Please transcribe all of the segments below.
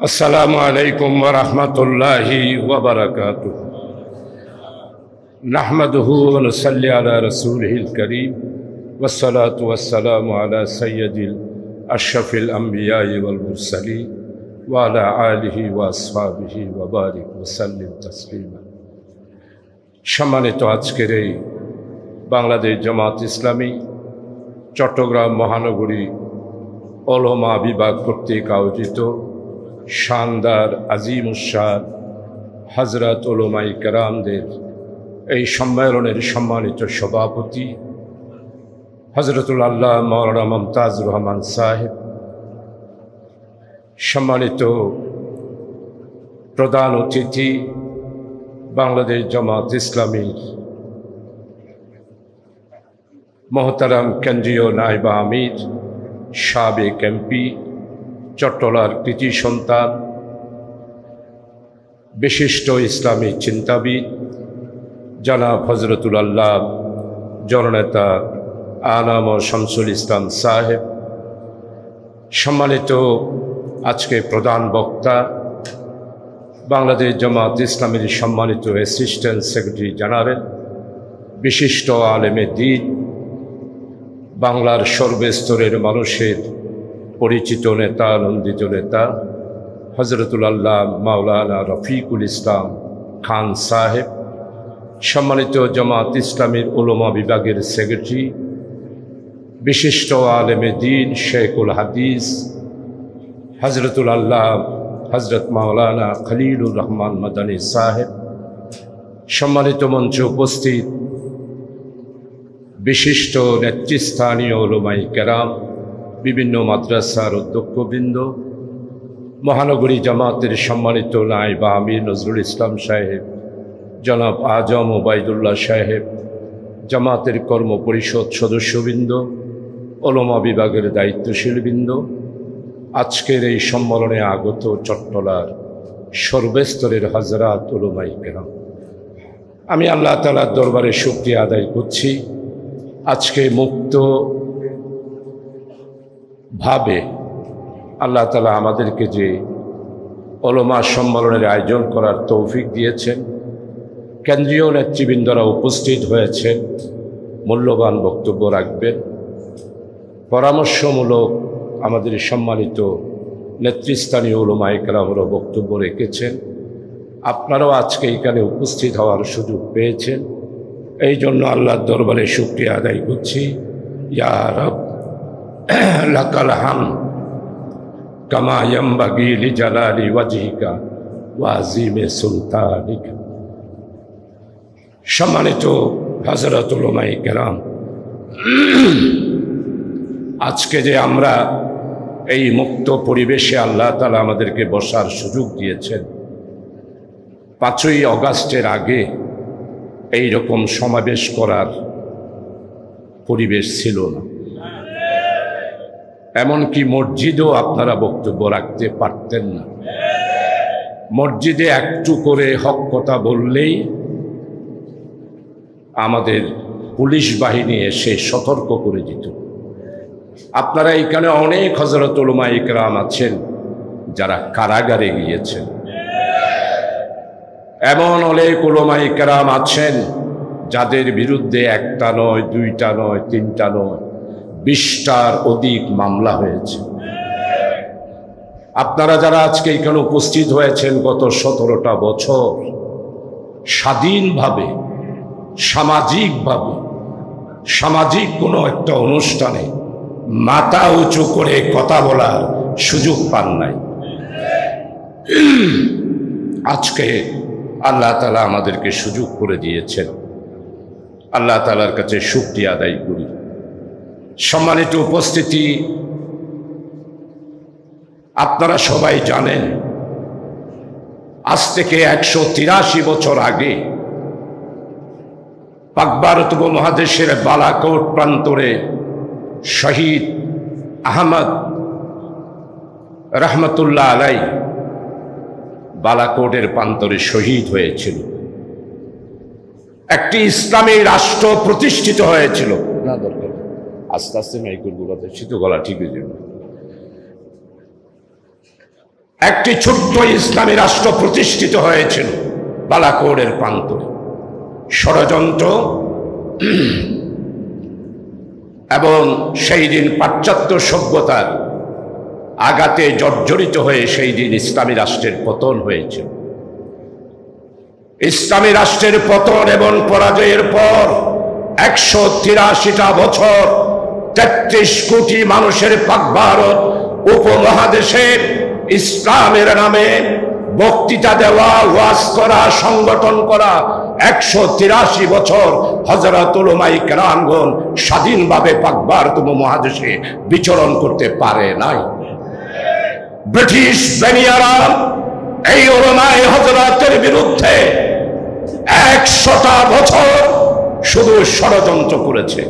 अस्सलामु अलैकुम व रहमतुल्लाहि व बरकातुहू। नहमदुहु व नसल्ली अला रसूलिहिल करीम वस्सलातु वस्सलामु अला सय्यदिल अशरफिल अंबिया'i वल मुरसलीन व अला आलिहि व असहाबिहि व बारिक व सल्लिम तस्लीमा। सम्मानित आजकेर এই বাংলাদেশ জামাত ইসলামী চট্টগ্রাম মহানগরী ওলামা বিভাগ কর্তৃক আয়োজিত শানদার আজিম উশান হযরত উলামায়ে কেরামদের এই সম্মেলনের সম্মানিত সভাপতি হযরতুল আল্লাহ মাওলানা মুমতাজুর রহমান সাহেব, সম্মানিত প্রধান অতিথি বাংলাদেশ জামাত ইসলামীর মোহতারাম কেন্দ্রীয় নায়েব আমির সাবেক এমপি চট্টলার কৃতি সন্তান বিশিষ্ট ইসলামী চিন্তাবিদ জনাব হযরতুল আল্লাহ জননেতা আনাম শামসুল ইসলাম সাহেব, সম্মানিত আজকে প্রধান বক্তা বাংলাদেশ জামাত ইসলামীর সম্মানিত অ্যাসিস্ট্যান্ট সেক্রেটারি জেনারেল বিশিষ্ট আলেমে দ্বীন, বাংলার সর্বস্তরের মানুষের পরিচিত নেতা, নন্দিত নেতা হযরতুল আল্লাহ মাওলানা রফিকুল ইসলাম খান সাহেব, সম্মানিত জামাত ইসলামীর উলামা বিভাগের সেক্রেটারি বিশিষ্ট আলেমে দ্বীন শেখুল হাদিস হযরতুল আল্লাহ হযরত মাওলানা খলিলুর রহমান মাদানী সাহেব, সম্মানিত মঞ্চে উপস্থিত বিশিষ্ট নেতৃস্থানীয় উলামায়ে কেরাম, বিভিন্ন মাদ্রাসার অধ্যক্ষবৃন্দ, মহানগরী জামাতের সম্মানিত নায়েব আমির নজরুল ইসলাম সাহেব, জনাব আজম ওবায়দুল্লাহ সাহেব, জামাতের কর্ম পরিষদ সদস্যবৃন্দ, উলামা বিভাগের দায়িত্বশীলবৃন্দ, আজকের এই সম্মেলনে আগত চট্টলার সর্বস্তরের হযরত উলামায়ে কেরাম, আমি আল্লাহ তাআলার দরবারে শুকরিয়া আদায় করছি। আজকে মুক্ত ভাবে আল্লাহ তাআলা আমাদেরকে যে উলামা সম্মেলনের আয়োজন করার তৌফিক দিয়েছেন, কেন্দ্রীয় নেতৃবৃন্দরা উপস্থিত হয়েছেন, মূল্যবান বক্তব্য রাখবেন, পরামর্শমূলক আমাদের সম্মানিত নেতৃস্থানীয় উলামায়ে কেরামরা বক্তব্য রেখেছেন। আপনারাও আজকে এখানে উপস্থিত হওয়ার সুযোগ পেয়েছেন, এই জন্য আল্লাহর দরবারে শুকরিয়া আদায় করছি। ইয়া রব লাকাল হামদ কামা ইয়ামবাগি লিজালালি ওয়াজহিকা ওয়া আযীমি সুলতানিকা। সম্মানিত হযরত উলামায়ে কেরাম, আজকে যে আমরা এই মুক্ত পরিবেশে আল্লাহ তাআলা আমাদেরকে বসার সুযোগ দিয়েছেন, 5ই আগস্টের আগে এই রকম সমাবেশ করার পরিবেশ ছিল না। এমনকি মসজিদেও আপনারা বক্তব্য রাখতে পারতেন না। মসজিদে একটু করে হক কথা বললেই আমাদের পুলিশ বাহিনী এসে সতর্ক করে দিত। আপনারা এখানে অনেক হযরত উলামায়ে কেরাম আছেন যারা কারাগারে গিয়েছেন, এমন অনেক উলামায়ে কেরাম আছেন যাদের বিরুদ্ধে একটা নয়, দুইটা নয়, তিনটা নয়, 20টার অধিক মামলা হয়েছে। আপনারা যারা আজকে এখানে উপস্থিত হয়েছেন, গত 17টা বছর স্বাধীনভাবে সামাজিকভাবে সামাজিক কোনো একটা অনুষ্ঠানে মাথা উঁচু করে কথা বলার সুযোগ পান নাই। আজকে আল্লাহ তাআলা আমাদেরকে সুযোগ করে দিয়েছেন, আল্লাহ তাআলার কাছে শুকরিয়া আদায় করি। সম্মানিত উপস্থিতি, আপনারা সবাই জানেন আজ থেকে 183 বছর আগে পাক ভারত উপমহাদেশের বালাকোট প্রান্তরে শহীদ আহমদ রহমতুল্লাহ আলাই বালাকোটের প্রান্তরে শহীদ হয়েছিল। একটি ইসলামী রাষ্ট্র প্রতিষ্ঠিত হয়েছিল। না দরকার, আস্তে আস্তে মাইকুর গুলাতে শীত গলা ঠিক হয়ে যাবে। একটি ছোট্ট ইসলামী রাষ্ট্র প্রতিষ্ঠিত হয়েছিল বালাকোটের প্রান্তরে। ষড়যন্ত্র এবং সেই দিন পাশ্চাত্য সভ্যতার আঘাতে জর্জরিত হয়ে সেই দিন ইসলামী রাষ্ট্রের পতন হয়েছিল। ইসলামী রাষ্ট্রের পতন এবং পরাজয়ের পর 183টা বছর 33 কোটি মানুষের পাক ভারত উপমহাদেশের ইসলামের নামে বক্তৃতা দেওয়া, ওয়াজ করা, সংগঠন করা 183 বছর হযরত উলামায়ে কেরামগণ স্বাধীনভাবে পাক ভারত উপমহাদেশে বিচরণ করতে পারে নাই। ব্রিটিশ বেনিয়ারা এই উলামায়ে হযরতের বিরুদ্ধে 100টা বছর শুধু ষড়যন্ত্র করেছে।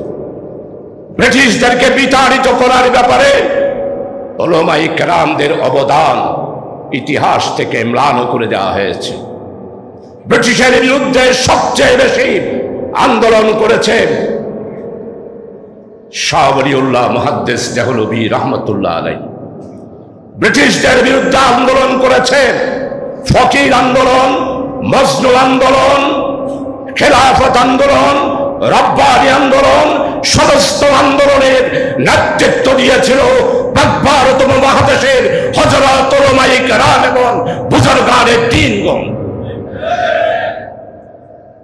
ব্রিটিশদেরকে বিতাড়িত করার ব্যাপারে উলামায়ে কেরামদের অবদান ইতিহাস থেকে ম্লান করে দেওয়া হয়েছে। ব্রিটিশের বিরুদ্ধে সবচেয়ে বেশি আন্দোলন করেছেন শাহ ওলিউল্লাহ মুহাদ্দিস দেহলভী রহমতুল্লাহ আলাইহি। ব্রিটিশদের বিরুদ্ধে আন্দোলন করেছেন ফকির আন্দোলন, মজনু আন্দোলন, খেলাফত আন্দোলন, রব্বানি আন্দোলন, সমস্ত আন্দোলনের নেতৃত্ব দিয়েছিল পাক ভারত উপমহাদেশের হযরত উলামায়ে কেরাম এবং বুজুর্গানে দ্বীনগণ।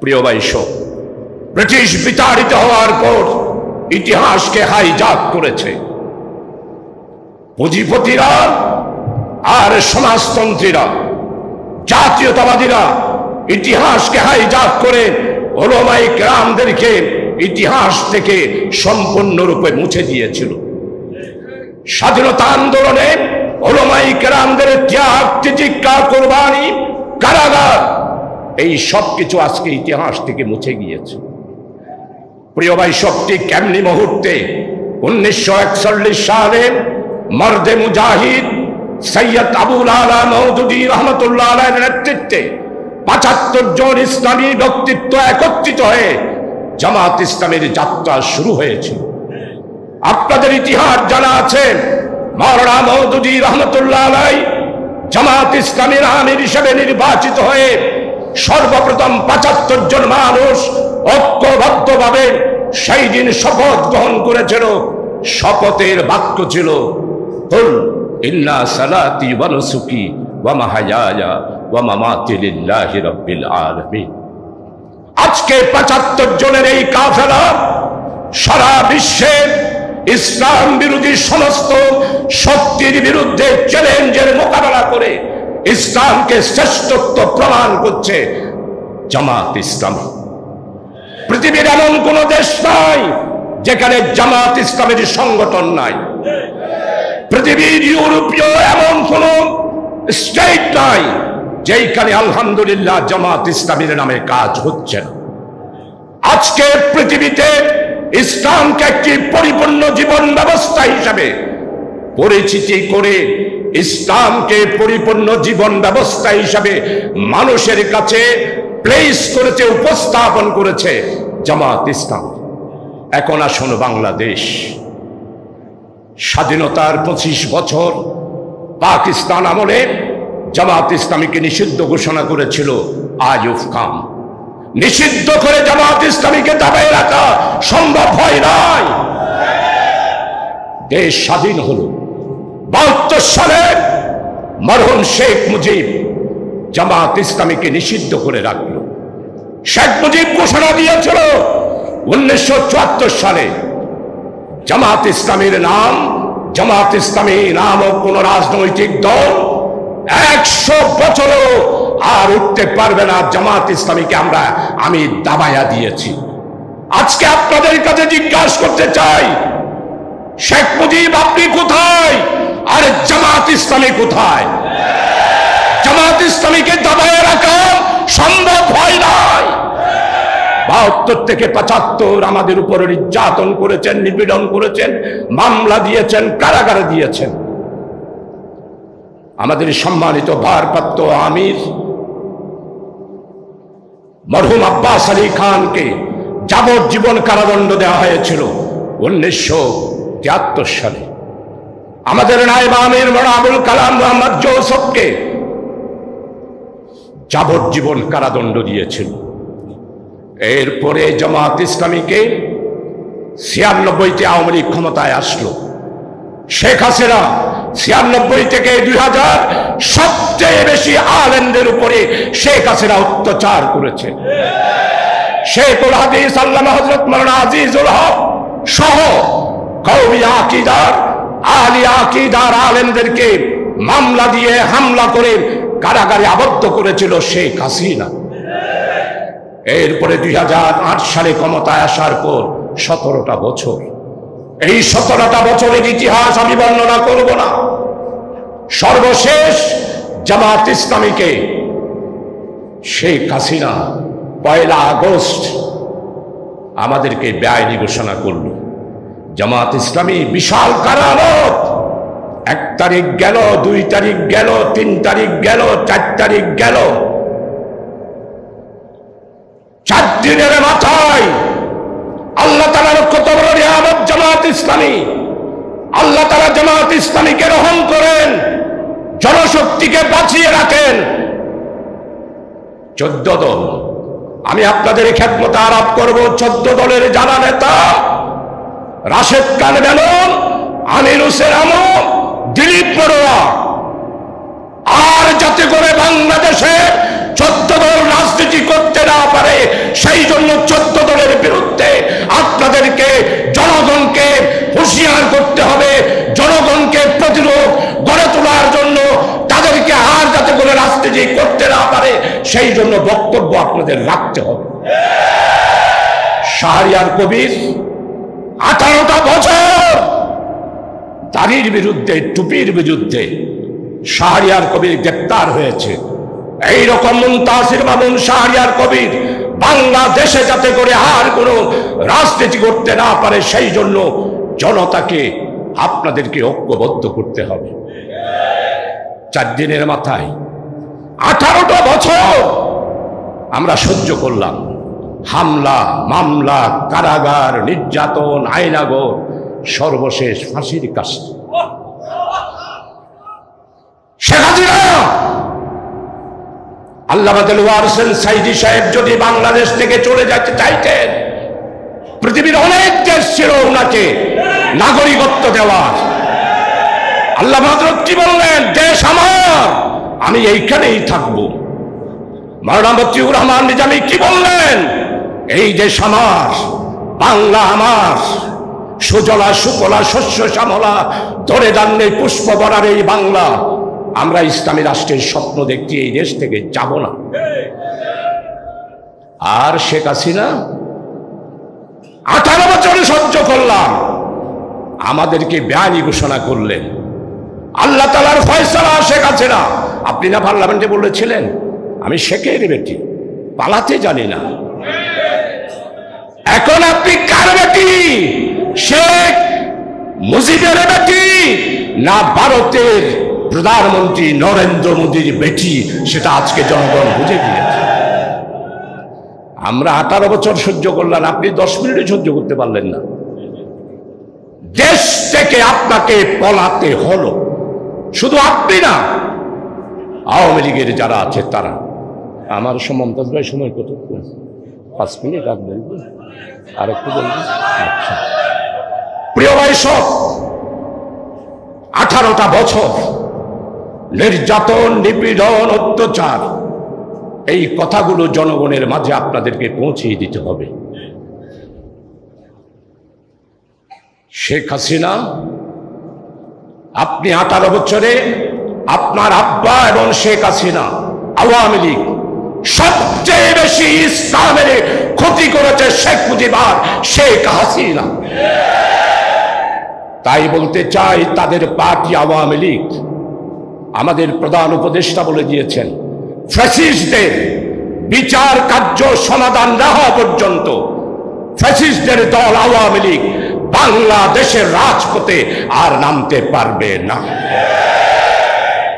প্রিয় ভাইসো, ব্রিটিশ বিতাড়িত হওয়ার পর ইতিহাসকে হাইজ্যাক করেছে পুঁজিপতিরা আর সমাজতন্ত্রীরা, জাতীয়তাবাদীরা ইতিহাসকে হাইজ্যাক করে উলামায়ে কেরামদেরকে ইতিহাস থেকে সম্পূর্ণরূপে মুছে দিয়েছিল। স্বাধীনতা আন্দোলনে উলামায়ে কেরামদের ত্যাগ, তিতিক্ষা, কুরবানি, কারাগার, এই সব কিছু আজকে ইতিহাস থেকে মুছে গিয়েছে। প্রিয় ভাই, সবটি কেমনি মুহূর্তে 1941 সালে মর্দে মুজাহিদ সৈয়দ আবুল আলা মওদুদী রহমতুল্লাহ আলাইহির নেতৃত্বে 75 জন ইসলামী ব্যক্তিত্ব একত্রিত হয়ে জামাত ইসলামের যাত্রা শুরু হয়েছিল। আপনাদের ইতিহাস জানা আছে, মাওলানা মওদুদী রহমতুল্লাহ আলাইহি জামাত ইসলামীর আমির হিসেবে নির্বাচিত হয়ে সর্বপ্রথম 75 জন মানুষ ঐক্যবদ্ধভাবে সেই দিন শপথ গ্রহণ করেছিল। শপথের বাক্য ছিল কুল ইন্না সালাতি ওয়া নুসুকি ওয়া মাহইয়ায়া ওয়া মামাতি লিল্লাহি রাব্বিল আলামিন। আজকে 75 জনের এই কাফেলা সারা বিশ্বে ইসলাম বিরোধী সমস্ত শক্তির বিরুদ্ধে চ্যালেঞ্জের মোকাবেলা করে ইসলামকে শ্রেষ্ঠত্ব প্রমাণ করছে জামাত ইসলামী। পৃথিবীর এমন কোন দেশ নাই যেখানে জামাত ইসলামের সংগঠন নাই। পৃথিবীর ইউরোপীয় এমন কোন স্টেট নাই যেখানে আলহামদুলিল্লাহ জামাত ইসলামীর নামে কাজ হচ্ছে না। আজকে পৃথিবীতে ইসলামকে একটি পরিপূর্ণ জীবন ব্যবস্থা হিসাবে পরিচিতি করে ইসলামকে পরিপূর্ণ জীবন ব্যবস্থা হিসাবে মানুষের কাছে প্লেস করেছে, উপস্থাপন করেছে জামাত ইসলাম। এখন আসুন বাংলাদেশ, স্বাধীনতার 25 বছর পাকিস্তান আমলে জামাত ইসলামীকে নিষিদ্ধ ঘোষণা করেছিল আইয়ুব খান। নিষিদ্ধ করে জামাত ইসলামীকে দাবায় রাখা সম্ভব হয় নাই। দেশ স্বাধীন হলো 72 সালে। মরহুম শেখ মুজিব জামাত ইসলামীকে নিষিদ্ধ করে রাখল। শেখ মুজিব ঘোষণা দিয়েছিল 1974 সালে জামাত ইসলামীর নাম, জামাত ইসলামী নামক কোন রাজনৈতিক দল 100 বছরও আর উঠতে পারবে না। জামাত ইসলামীকে আমি দাবায়া দিয়েছি। আজকে আপনাদের কাছে জিজ্ঞাসা করতে চাই, শেখ মুজিব আপনি কোথায় আর জামাত ইসলামী কোথায়? জামাত ইসলামীকে দাবায় রাখা সম্ভব হয় নাই। 72 থেকে 75 আমাদের উপর নির্যাতন করেছেন, নিপীড়ন করেছেন, মামলা দিয়েছেন, কারাগারে দিয়েছেন। আমাদের সম্মানিত ভারপ্রাপ্ত আমির মরহুম আব্বাস আলী খানকে যাবজ্জীবন কারাদণ্ড দেওয়া হয়েছিল 1973 সালে। আমাদের নায়েব আমির মাওলানা আবুল কালাম মোহাম্মদ জৌসফকে যাবজ্জীবন কারাদণ্ড দিয়েছিল। এরপরে জামাত ইসলামীকে 96-তে আওয়ামী লীগ ক্ষমতায় আসলো। শেখ হাসিনা 96 থেকে 2000 সবচেয়ে বেশি আলেমদের উপরে শেখ হাসিনা অত্যাচার করেছে। শেখুল হাদিস আল্লামা হযরত মাওলানা আজিজুল হক সহ কওমি আকীদার আহলি আকীদার আলেমদেরকে মামলা দিয়ে হামলা করে কারাগারে আবদ্ধ করেছিল শেখ হাসিনা। এরপরে 2008 সালে ক্ষমতায় আসার পর 17টা বছর, এই 17টা বছরের ইতিহাস আমি বর্ণনা করব না। সর্বশেষ জামাত ইসলামীকে শেখ হাসিনা 1 আগস্ট আমাদেরকে বেআইনি ঘোষণা করল। জামাত ইসলামী বিশাল কারারত, 1 তারিখ গেল, 2 তারিখ গেল, 3 তারিখ গেল, 4 তারিখ গেল, 4 দিনের মাথায় আল্লাহ তাআলার কত বড় নিয়ামত জামাত ইসলামী। আল্লাহ তাআলা জামাত ইসলামীকে রহম করেন, জনশক্তিকে বাঁচিয়ে রাখেন। 14 দল, আমি আপনাদের খেদমতে আরোপ করব, 14 দলের যারা নেতা রাশেদ খান বেলন, আমির হোসেন আমু, দিলীপ বড়ুয়া, আর যাতে করে বাংলাদেশে 14 দল রাজনীতি করতে না পারে সেই জন্য 14 দলের বিরুদ্ধে আপনাদেরকে জনগণকে হুঁশিয়ার করতে হবে। জনগণকে প্রতিরোধ গড়ে তোলার জন্য তাদেরকে আর যাতে করে রাজনীতি করতে না পারে সেই জন্য বক্তব্য আপনাদের রাখতে হবে। শাহরিয়ার কবির 18টা বছর দাড়ির বিরুদ্ধে, টুপির বিরুদ্ধে শাহরিয়ার কবির গ্রেপ্তার হয়েছে। এইরকম মুনতাসির মামুন, শাহরিয়ার কবির বাংলাদেশে যাতে করে আর কোনো রাজনীতি করতে না পারে সেই জন্য জনতাকে আপনাদেরকে ঐক্যবদ্ধ করতে হবে। 4 দিনের মাথায় 18টা বছর আমরা সহ্য করলাম, হামলা, মামলা, কারাগার, নির্যাতন, আইনাগর, সর্বশেষ ফাঁসির কাস্ট। শেখ হাসিনা, আল্লামা দেলোয়ার হোসেন সাইদি সাহেব যদি বাংলাদেশ থেকে চলে যেতে চাইতেন, পৃথিবীর অনেক দেশ ছিল ওনাকে নাগরিকত্ব দেওয়ার। আল্লামা হযরত কি বললেন, দেশ আমার, আমি এইখানেই থাকবো। মাওলানা মতিউর রহমান নিজামী কি বললেন, এই দেশ আমার, বাংলা আমার, সুজলা সুফলা শস্য শ্যামলা ধরে ধান্যে পুষ্প ভরার এই বাংলা, আমরা ইসলামী রাষ্ট্রের স্বপ্ন দেখছি, এই দেশ থেকে যাব না। আর শেখ হাসিনা 18 বছর সহ্য করলাম, আমাদেরকে বেআইনি ঘোষণা করলেন। আল্লাহ তাআলার ফয়সালা শেখ হাসিনা। আপনি না পার্লামেন্টে বলেছিলেন আমি শেখের বেটি, পালাতে জানি না। এখন আপনি কার বেটি? শেখ মুজিবের বেটি না ভারতের প্রধানমন্ত্রী নরেন্দ্র মোদীর বেটি? সেটা আজকে জনগণ বুঝে গিয়েছে। আমরা 18 বছর সহ্য করলাম, আপনি 10 মিনিটে সহ্য করতে পারলেন না। দেশ থেকে আপনাকে পলাতে হলো। শুধু আপনি না, আওয়ামী লীগের যারা আছে তারা। আমার মমতাজ ভাই সময় কত? 5 মিনিট আর বলবো, আর একটু বলবো। আচ্ছা প্রিয় ভাই, সব 18টা বছর নির্যাতন, নিপীড়ন, অত্যাচার, এই কথাগুলো জনগণের মাঝে আপনাদেরকে পৌঁছিয়ে দিতে হবে। শেখ হাসিনা, আপনি 18 বছরে আপনার আব্বা এবং শেখ হাসিনা, আওয়ামী লীগ সবচেয়ে বেশি ইসলামের ক্ষতি করেছে শেখ মুজিব আর শেখ হাসিনা। তাই বলতে চাই, তাদের পার্টি আওয়ামী লীগ, আমাদের প্রধান উপদেষ্টা বলে দিয়েছেন, ফ্যাসিস্টদের বিচার কার্য সমাধান না হওয়া পর্যন্ত ফ্যাসিস্টদের দল আওয়ামী লীগ বাংলাদেশের রাজপথে আর নামতে পারবে না।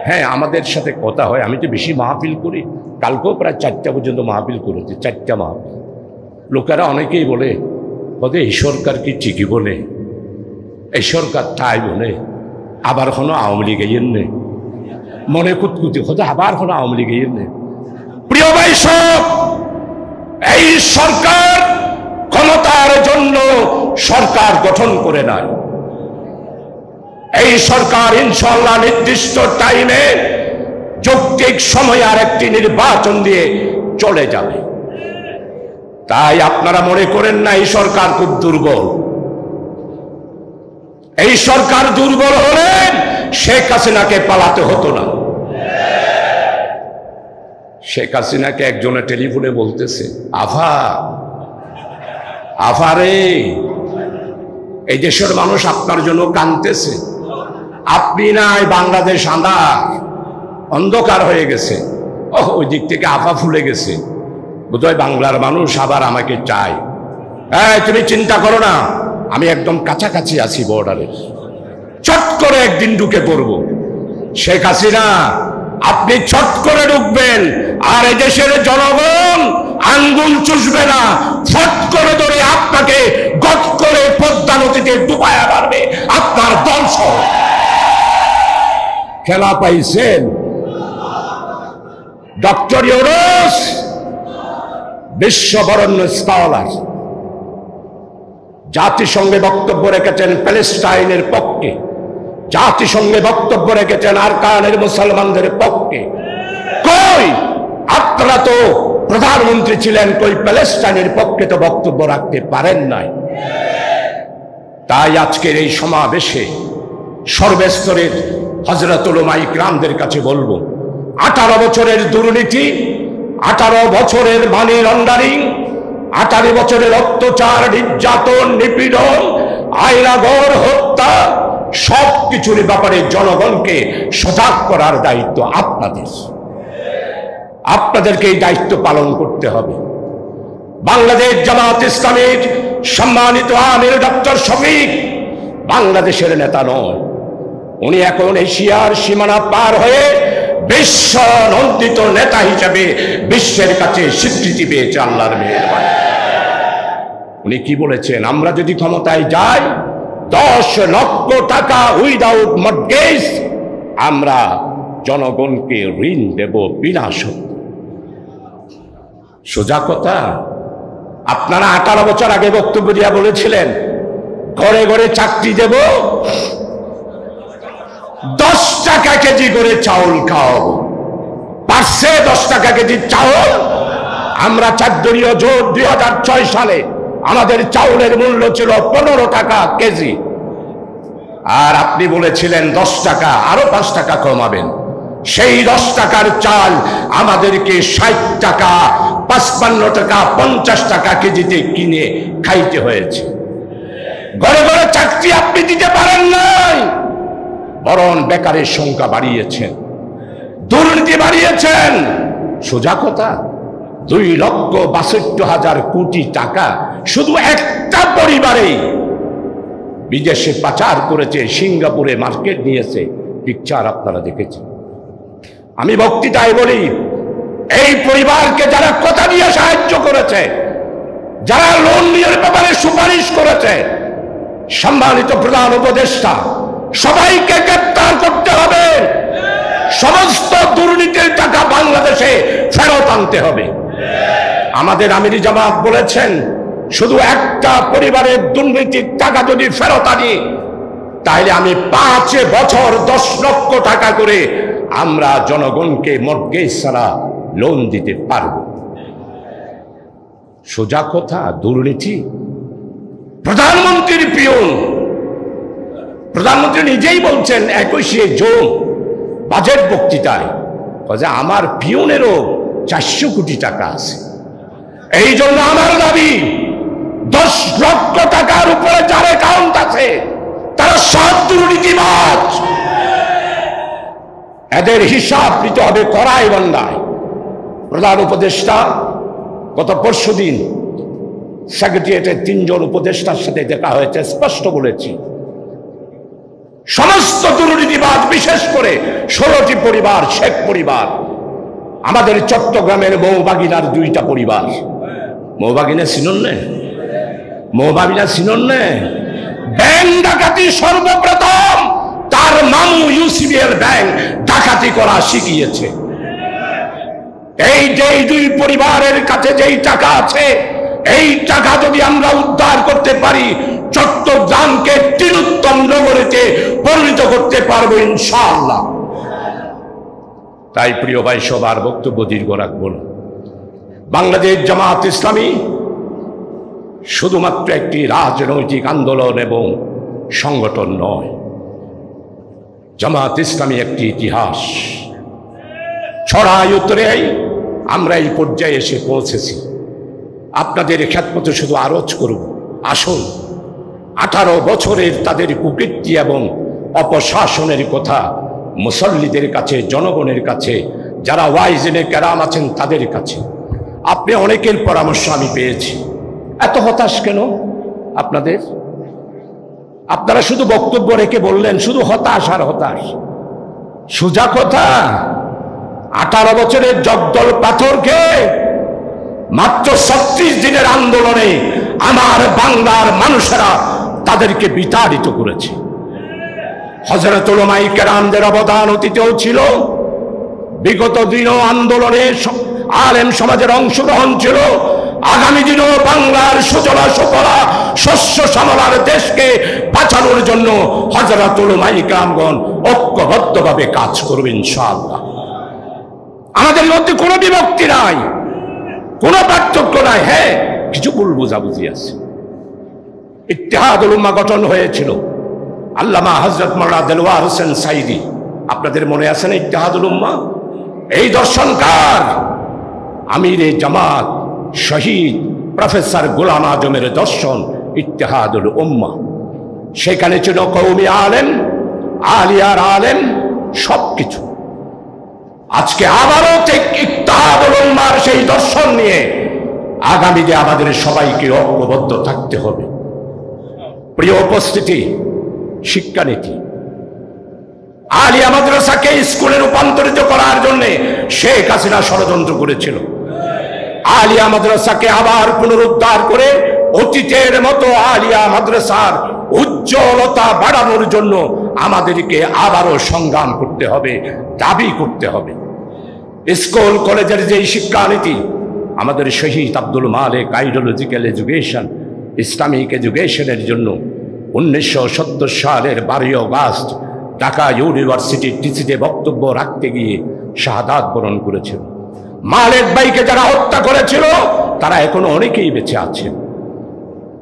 হ্যাঁ, আমাদের সাথে কথা হয়, আমি তো বেশি মাহফিল করি, কালকেও প্রায় 4টা পর্যন্ত মাহফিল করেছি, 4টা মাহফিল। লোকেরা অনেকেই বলে, এই সরকার কি ঠিকই বলে, এই সরকার তাই বলে, আবার হনো আওয়ামী লীগ নেই মনে কুতকুতি হতে আবার হনো আওয়ামী লীগ নেই। প্রিয় ভাই সব, এই সরকার ক্ষমতার জন্য সরকার গঠন করে নাই। এই সরকার ইনশাআল্লাহ নির্দিষ্ট টাইমে যৌক্তিক সময় আর একটি নির্বাচন দিয়ে চলে যাবে। তাই আপনারা মনে করেন না এই সরকার খুব দুর্বল। এই সরকার দুর্বল হলে শেখ হাসিনাকে পালাতে হতো না। শেখ হাসিনাকে একজনে টেলিফোনে বলতেছে, আফা রে, এই দেশের মানুষ আপনার জন্য কাঁদতেছে, আপনি নাই, বাংলাদেশ আন্ধার অন্ধকার হয়ে গেছে। ওই দিক থেকে আফা ফুলে গেছে, বোধহয় বাংলার মানুষ আবার আমাকে চায়। তুমি চিন্তা করো না, আমি একদম কাছাকাছি আছি বর্ডারে, চট করে একদিন ঢুকে পড়ব। শেখ হাসিনা, আপনি চট করে ঢুকবেন, আর এই দেশের জনগণ আঙ্গুল চুষবে না, ফট করে ধরে আপনাকে গট করে পদ্মা নদীতে ডুবায়া মারবে আপনার দংশ। খেলা পাইছেন? ডক্টর ইউনূস বিশ্ববরণ্য স্কলার, জাতিসংঘে বক্তব্য রেখেছেন প্যালেস্টাইনের পক্ষে, জাতিসংঘে বক্তব্য রেখেছেন আরকানের মুসলমানদের পক্ষে। কই আপনারা তো প্রধানমন্ত্রী ছিলেন, কই প্যালেস্টাইনের পক্ষে তো বক্তব্য রাখতে পারেন নাই। তাই আজকের এই সমাবেশে সর্বস্তরের হযরত উলামা ইকরামদের কাছে বলবো, 18 বছরের দুর্নীতি, 18 বছরের মানি লন্ডারিং, 18 বছরের অত্যাচার, নির্যাতন, নিপীড়ন, আয়নাঘর, হত্যা, সবকিছুর ব্যাপারে জনগণকে সজাগ করার দায়িত্ব আপনাদের। আপনাদেরকে এই দায়িত্ব পালন করতে হবে। বাংলাদেশ জামাত ইসলামীর সম্মানিত আমির ডক্টর শফিক বাংলাদেশের নেতা নয়, উনি এখন এশিয়ার সীমানা পার হয়ে বিশ্ব নন্দিত নেতা হিসেবে বিশ্বের কাছে স্বীকৃতি পেয়েছে আল্লাহর মেহেরবানি। উনি কি বলেছেন? আমরা যদি ক্ষমতায় যাই 10 লক্ষ টাকা উইদাউট মর্টগেজ আমরা জনগণকে ঋণ দেব বিনা শর্তে। সোজা কথা। আপনারা 18 বছর আগে বক্তব্য দিয়া বলেছিলেন ঘরে ঘরে চাকরি দেব, 10 টাকা কেজি করে চাউল খাওয়াবো। পারছে 10 টাকা কেজি চাউল? আমরা 4 দলীয় জোট 2006 সালে আমাদের চাউলের মূল্য ছিল 15 টাকা কেজি, আর আপনি বলেছিলেন 10 টাকা, আরো 5 টাকা কমাবেন। সেই 10 টাকার চাল আমাদেরকে 60 টাকা, 55 টাকা, 50 টাকা কেজিতে কিনে খাইতে হয়েছে। ঘরে ঘরে চাকরি আপনি দিতে পারেন নাই, বরং বেকারের সংখ্যা বাড়িয়েছেন, দুর্নীতি বাড়িয়েছেন। সোজা কথা। 2,62,000 কোটি টাকা শুধু একটা পরিবারে বিদেশে পাচার করেছে, সিঙ্গাপুরে মার্কেট নিয়েছে। পিকচার আপনারা দেখেছেন। আমি বক্তৃতায় বলি, এই পরিবারকে যারা কথা দিয়ে সাহায্য করেছে, যারা লোন নিয়ে ব্যাপারে সুপারিশ করেছে, সম্মানিত প্রধান উপদেষ্টা, সবাইকে গ্রেপ্তার করতে হবে। সমস্ত দুর্নীতির টাকা বাংলাদেশে ফেরত আনতে হবে। আমাদের আমিরি জামাত বলেছেন, শুধু একটা পরিবারের দুর্নীতির টাকা যদি ফেরত আনি, তাহলে আমি 5 বছর 10 লক্ষ টাকা করে আমরা জনগণকে মর্টগেজ ছাড়া লোন দিতে পারব। সোজা কথা। দুর্নীতি। প্রধানমন্ত্রীর পিয়ন, প্রধানমন্ত্রী নিজেই বলছেন 21শে জুন বাজেট বক্তৃতায় যে আমার পিয়নেরও 400 কোটি টাকা আছে। এই জন্য আমার দাবি, 10 লক্ষ টাকার উপরে যার অ্যাকাউন্ট আছে তারা সব দুর্নীতিবাজ। এদের হিসাব নিতে হবে কড়াই বান্দায়। প্রধান উপদেষ্টা গত পরশুদিন সেক্রেটারিয়েটের 3 জন উপদেষ্টার সাথে দেখা হয়েছে, স্পষ্ট বলেছি সমস্ত দুর্নীতিবাজ, বিশেষ করে 16টি পরিবার, শেখ পরিবার, আমাদের চট্টগ্রামের মৌবাগিনার 2টা পরিবার। মৌবাগিনা চিনুন না? মৌবাগিনা চিনুন না? ব্যাংক ডাকাতি সর্বপ্রথম তার মামু ইউসিবিএল ব্যাংক ডাকাতি করা শিখিয়েছে। এই যে দুই পরিবারের কাছে যেই টাকা আছে, এই টাকা যদি আমরা উদ্ধার করতে পারি, চট্টগ্রামকে তিলোত্তম নগরীতে পরিণত করতে পারবো ইনশাআল্লাহ। তাই প্রিয় ভাই, সবার বক্তব্য দীর্ঘ রাখবো না। বাংলাদেশ জামাত ইসলামী শুধুমাত্র একটি রাজনৈতিক আন্দোলন এবং সংগঠন নয়, জামাত ইসলামী একটি ইতিহাস। ছড়াই উত্তরে আমরা এই পর্যায়ে এসে পৌঁছেছি। আপনাদের খেদমতে শুধু আরজ করব, আসুন 18 বছরের তাদের কুকীর্তি এবং অপশাসনের কথা মুসল্লিদের কাছে, জনগণের কাছে, যারা ওয়াইজেনে কেরাম আছেন তাদের কাছে। আপনি অনেকের পরামর্শ আমি পেয়েছি। এত হতাশ কেন আপনাদের? আপনারা শুধু বক্তব্য রেখে বললেন শুধু হতাশ আর হতাশ। সোজা কথা, 18 বছরের জগদল পাথরকে মাত্র 36 দিনের আন্দোলনে আমার বাংলার মানুষেরা তাদেরকে বিতাড়িত করেছে। হযরত উলামায়ে কেরামদের অবদান অতীতেও ছিল, বিগত দিনও আন্দোলনে আলেম সমাজের অংশগ্রহণ ছিল, আগামী দিনও বাংলার সুজলা সুফলা শস্য শ্যামলার দেশকে বাঁচানোর জন্য হযরত উলামায়ে কেরামগণ ঐক্যবদ্ধভাবে কাজ করবে ইনশাআল্লাহ। আমাদের মধ্যে কোনো বিভক্তি নাই, কোনো পার্থক্য নাই। হ্যাঁ, কিছু ভুল বোঝাবুঝি আছে। ইত্তেহাদুল উম্মাহ গঠন হয়েছিল আল্লামা হযরত মাওলানা দেলওয়ার হোসেন সাইদি, আপনাদের মনে আছে না ইত্তেহাদুল উম্মাহ? এই দর্শনকার আমিরে জামাত শহীদ প্রফেসর গোলাম আজমের দর্শন ইত্তেহাদুল উম্মাহ। সেখানে ছিল কওমি আলেম, আলিয়ার আলেম, সবকিছু। আজকে আবারও ইত্তেহাদুল উম্মাহর সেই দর্শন নিয়ে আগামীতে আমাদের সবাইকে ঐক্যবদ্ধ থাকতে হবে। প্রিয় উপস্থিতি, শিক্ষানীতি আলিয়া মাদ্রাসাকে স্কুলে রূপান্তরিত করার জন্য শেখ হাসিনা ষড়যন্ত্র করেছিল। আলিয়া মাদ্রাসাকে আবার পুনরুদ্ধার করে অতীতের মতো আলিয়া মাদ্রাসার উজ্জ্বলতা বাড়ানোর জন্য আমাদেরকে আবারও সংগ্রাম করতে হবে, দাবি করতে হবে। স্কুল কলেজের যেই শিক্ষানীতি আমাদের শহীদ আব্দুল মালেক আইডিওলজিক্যাল এডুকেশন, ইসলামিক এডুকেশনের জন্য 1970 সালের 12 আগস্ট ঢাকা ইউনিভার্সিটির টিসিতে বক্তব্য রাখতে গিয়ে শাহাদাত বরণ করেছিল। মালেক ভাইকে যারা হত্যা করেছিল তারা এখনো অনেকেই বেঁচে আছেন।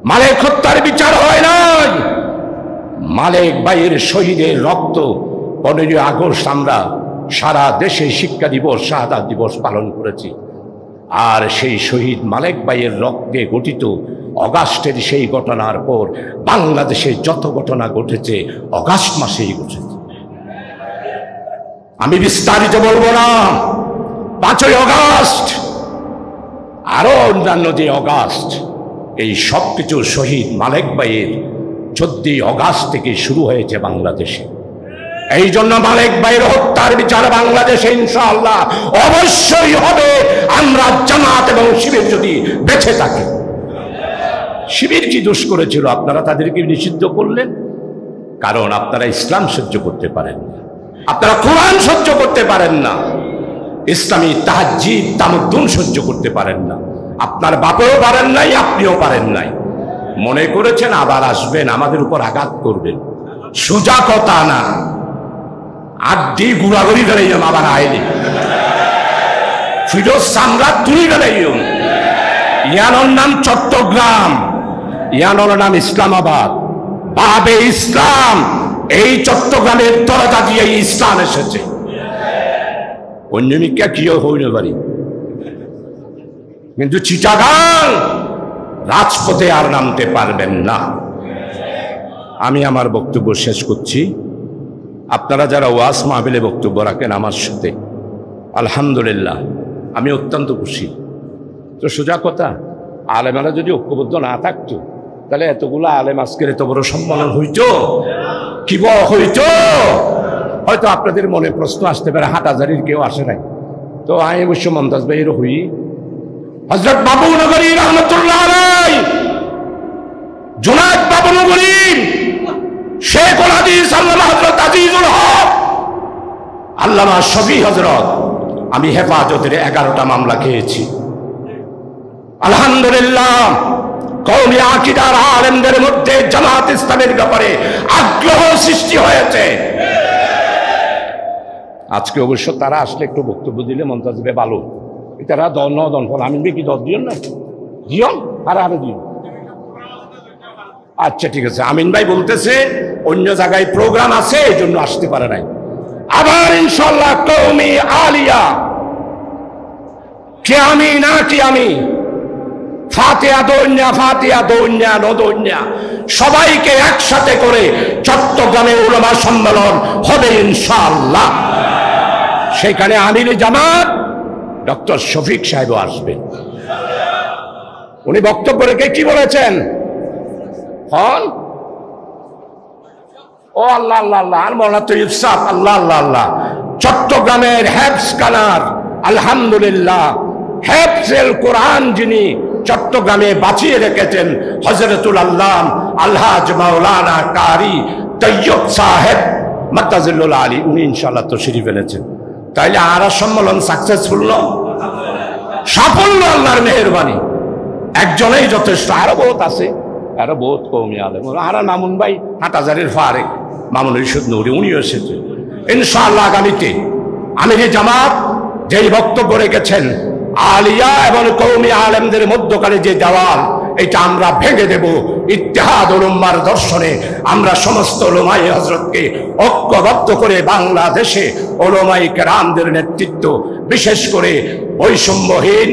মালেক হত্যার বিচার হয় নাই। মালেক ভাইয়ের শহীদের রক্ত 15 আগস্ট আমরা সারা দেশে শিক্ষা দিবস, শাহাদাত দিবস পালন করেছি। আর সেই শহীদ মালেক ভাইয়ের রক্তে গঠিত অগাস্টের সেই ঘটনার পর বাংলাদেশে যত ঘটনা ঘটেছে অগাস্ট মাসেই ঘটেছে। আমি বিস্তারিত বলবো না। 5ই আগস্ট, আরো অন্যান্য যে অগাস্ট, এই সব কিছু শহীদ মালেক ভাইয়ের 14 আগস্ট থেকে শুরু হয়েছে বাংলাদেশে। এই জন্য মালেক ভাইয়ের হত্যার বিচার বাংলাদেশে ইনশাআল্লাহ অবশ্যই হবে, আমরা জামাত এবং শিবির যদি বেঁচে থাকি। শিবির কি দোষ করেছিল? আপনারা তাদেরকে নিষিদ্ধ করলেন কারণ আপনারা ইসলাম সহ্য করতে পারেন না, আপনারা কোরআন সহ্য করতে পারেন না, ইসলামী তাহজিব তামদ্দুন সহ্য করতে পারেন না। আপনার বাপেও পারেন নাই, আপনিও পারেন নাই। মনে করেছেন আবার আসবেন, আমাদের উপর আঘাত করবেন। সোজা কথা না, আড্ডি গুড়াগুড়ি বেড়াইম আবার আইনি ফিরোজ সামরাত তুলি বেড়াইম। ইয়ানোর নাম চট্টগ্রাম, ইয়ানোর নাম ইসলামাবাদ, বাবে ইসলাম। এই চট্টগ্রামের দরজা দিয়ে ইসলাম এসেছে। অন্যমিকা কিও হইতে পারি, কিন্তু চিটাগাং রাজপথে আর নামতে পারবেন না। আমি আমার বক্তব্য শেষ করছি। আপনারা যারা ওয়াজ মাহফিলে বক্তব্য রাখেন আমার সাথে, আলহামদুলিল্লাহ আমি অত্যন্ত খুশি। তো সোজা কথা, আলেমারা যদি ঐক্যবদ্ধ না থাকতো তাহলে এতগুলো আলেম আজকের এত বড় সম্মেলন হইতো কি হইতো? হয়তো আপনাদের মনে প্রশ্ন আসতে পারে, হাটহাজারির কেউ আসে নাই, তো আমি অবশ্য মমতাজ ভাইয়ের হই, হযরত বাবুনগরী রহমতুল্লাহ আলাইহি, জুনায়েদ বাবুনগরী, শেখ হাদিস আল্লামা হযরত আজিজুল হক, আল্লামা শফি হযরত। আমি হেফাজতের 11টা মামলা খেয়েছি। আলহামদুলিল্লাহ, কওমি আকীদার আলেমদের মধ্যে জামাত ইসলামের ব্যাপারে আগ্রহ সৃষ্টি হয়েছে। আজকে অবশ্য তারা আসলে একটু বক্তব্য দিলে মন্তাজবে ভালো। তারা দন ফল আমি কি 10 দিও না, দিও আরে দিও। আচ্ছা ঠিক আছে। আমিন ভাই বলতেছে অন্য জায়গায় প্রোগ্রাম আছে, এই জন্য আসতে পারে নাই। আবার ইনশাআল্লাহ কওমি আলিয়া কি আমি না কি আমি ফাতিহা দৌন্যা নদৌন্যা সবাইকে একসাথে করে চট্টগ্রামে উলামা সম্মেলন হবে ইনশাআল্লাহ। সেখানে আমির জামাত ডক্টর শফিক সাহেবও আসবেন। উনি বক্তব্য রেখে কি বলেছেন? হন ও আল্লাহ আল্লাহ আল্লাহ, আর মৌলানা তৈয়ব সাহেব আল্লাহ আল্লাহ আল্লাহ, চট্টগ্রামের হেফজ কানার আলহামদুলিল্লাহ হেফজেল কোরআন যিনি চট্টগ্রামে বাঁচিয়ে রেখেছেন হযরতুল আল্লাম আলহাজ মাওলানা কারি তৈয়ব সাহেব মাতাজিল্লুল আলী, উনি ইনশাআল্লাহ তশরিফ এনেছেন। তাইলে আরা সম্মেলন সাকসেসফুল ন, সাফল্য আল্লাহর মেহেরবানি। একজনেই যথেষ্ট, আরো বহুত আছে, আরো বহুত কওমি আলেম। আরা মামুন ভাই হাটহাজারের ফারেক মামুন ইরশাদ নূরি, উনিও এসেছেন ইনশাআল্লাহ। আগামীতে আমির জামাত যেই বক্তব্য রেখেছেন আলিয়া এবং কওমি আলেমদের মধ্যকারে যে দেওয়াল, এটা আমরা ভেঙে দেব। ইত্তেহাদ উম্মার দর্শনে আমরা সমস্ত উলামায়ে হযরতকে ঐক্যবদ্ধ করে বাংলাদেশে উলামায়ে কেরামদের নেতৃত্ব, বিশেষ করে বৈষম্যহীন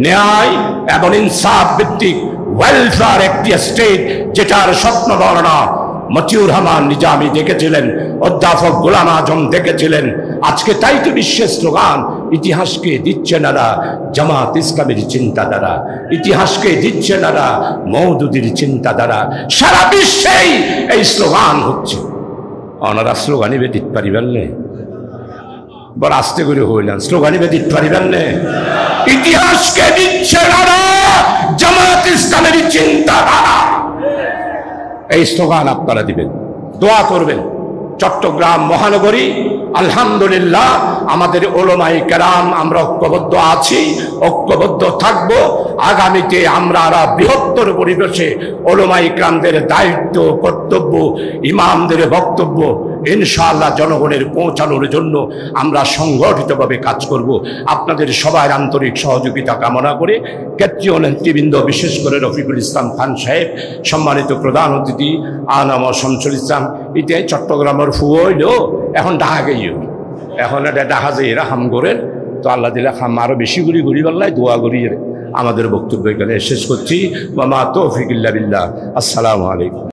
ন্যায় এবং ইনসাফ ভিত্তিক ওয়েলফেয়ার একটি স্টেট, যেটার স্বপ্ন বর্ণনা মতিউর রহমান নিজামী দেখেছিলেন, অধ্যাপক গোলাম আজম দেখেছিলেন। আজকে তাই তো বিশ্বের স্লোগান, ইতিহাসকে দিচ্ছে নারা জামাত ইসলামের চিন্তাধারা, ইতিহাসকে দিচ্ছে নারা মওদুদির চিন্তাধারা। সারা বিশ্বেই এই স্লোগান হচ্ছে। ওনারা স্লোগানিবে দিতে পারিবেন নে, বড় আস্তে করে হইলেন, স্লোগানিবে দিতে পারিবেন নে। ইতিহাসকে দিচ্ছে নারা জামাত ইসলামের চিন্তাধারা, এই স্লোগান আপনারা দিবেন, দোয়া করবেন। চট্টগ্রাম মহানগরী আলহামদুলিল্লাহ আমাদের উলামায়ে কেরাম আমরা ঐক্যবদ্ধ আছি, ঐক্যবদ্ধ থাকব। আগামীতে আমরা বৃহত্তর পরিবেশে উলামায়ে কেরামদের দায়িত্ব, কর্তব্য, ইমামদের বক্তব্য ইনশাআল্লাহ জনগণের পৌঁছানোর জন্য আমরা সংগঠিতভাবে কাজ করব। আপনাদের সবার আন্তরিক সহযোগিতা কামনা করে কেন্দ্রীয় নেতৃবৃন্দ, বিশেষ করে রফিকুল ইসলাম খান সাহেব, সম্মানিত প্রধান অতিথি আনাম শামসুল ইসলাম, এটাই চট্টগ্রামের ফু হইল, এখন ঢাকা গেইও, এখন এটা ঢাকা যাই এরা হাম করেন। তো আল্লাহ দিলে হাম আরো বেশি ঘুরি ঘুরি পাল্লায় দোয়া করি। আমাদের বক্তব্য এখানে শেষ করছি। ওয়া মা তৌফিক ইল্লা বিল্লাহ। আসসালামু আলাইকুম।